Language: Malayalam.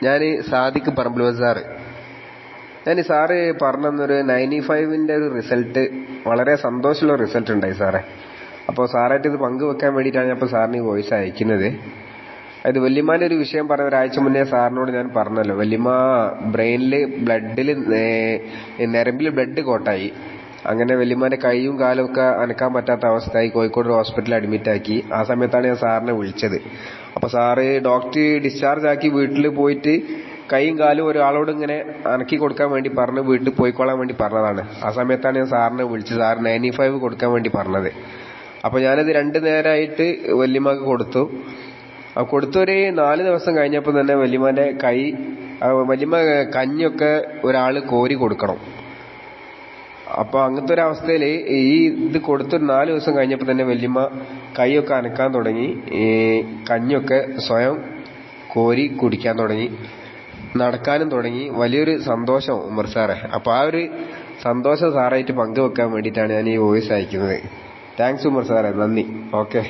ഞാൻ സാദിഖ് പറമ്പിൽ സാറ്. ഞാൻ സാറ് പറഞ്ഞൊരു 95-ന്റെ ഒരു റിസൾട്ട്, വളരെ സന്തോഷമുള്ള റിസൾട്ട് ഉണ്ടായി സാറേ. അപ്പോൾ സാറായിട്ട് ഇത് പങ്കുവെക്കാൻ വേണ്ടിയിട്ടാണ് ഞാൻ ഇപ്പോൾ സാറിന് ഈ വോയിസ് അയക്കുന്നത്. അത് വല്യമ്മാൻ്റെ ഒരു വിഷയം പറഞ്ഞ ഒരാഴ്ച മുന്നേ സാറിനോട് ഞാൻ പറഞ്ഞല്ലോ, വല്യമ്മ ബ്രെയിനിൽ ഞരമ്പിൽ ബ്ലഡ് കോട്ടായി. അങ്ങനെ വല്യമ്മാൻ്റെ കൈയും കാലും ഒക്കെ അനക്കാൻ പറ്റാത്ത അവസ്ഥയായി. കോഴിക്കോട് ഹോസ്പിറ്റലിൽ അഡ്മിറ്റാക്കി. ആ സമയത്താണ് ഞാൻ സാറിനെ വിളിച്ചത്. അപ്പോൾ സാറ് ഡോക്ടർ ഡിസ്ചാർജ് ആക്കി വീട്ടിൽ പോയിട്ട് കൈയും കാലും ഒരാളോട് ഇങ്ങനെ അനക്കി കൊടുക്കാൻ വേണ്ടി പറഞ്ഞ് വീട്ടിൽ പോയിക്കോളാൻ വേണ്ടി പറഞ്ഞതാണ്. ആ സമയത്താണ് ഞാൻ സാറിനെ വിളിച്ചത്, സാർ 95 കൊടുക്കാൻ വേണ്ടി പറഞ്ഞത്. അപ്പോൾ ഞാനത് 2 നേരമായിട്ട് വല്യമ്മക്ക് കൊടുത്തു. കൊടുത്തൊരു 4 ദിവസം കഴിഞ്ഞപ്പോൾ തന്നെ വല്യമ്മാൻ്റെ വല്യമ്മ കഞ്ഞൊക്കെ ഒരാൾ കോരി കൊടുക്കണം. അപ്പോൾ അങ്ങനത്തെ ഒരു അവസ്ഥയിൽ ഇത് കൊടുത്തൊരു 4 ദിവസം കഴിഞ്ഞപ്പോൾ തന്നെ വല്യമ്മ കൈയൊക്കെ അനക്കാൻ തുടങ്ങി, കഞ്ഞൊക്കെ സ്വയം കോരി കുടിക്കാൻ തുടങ്ങി, നടക്കാനും തുടങ്ങി. വലിയൊരു സന്തോഷം ഉമർ സാറേ. അപ്പോൾ ആ ഒരു സന്തോഷം സാറായിട്ട് പങ്കുവെക്കാൻ വേണ്ടിയിട്ടാണ് ഞാൻ ഈ വോയിസ് അയക്കുന്നത്. താങ്ക്സ് ഉമർ സാറേ, നന്ദി. ഓക്കെ.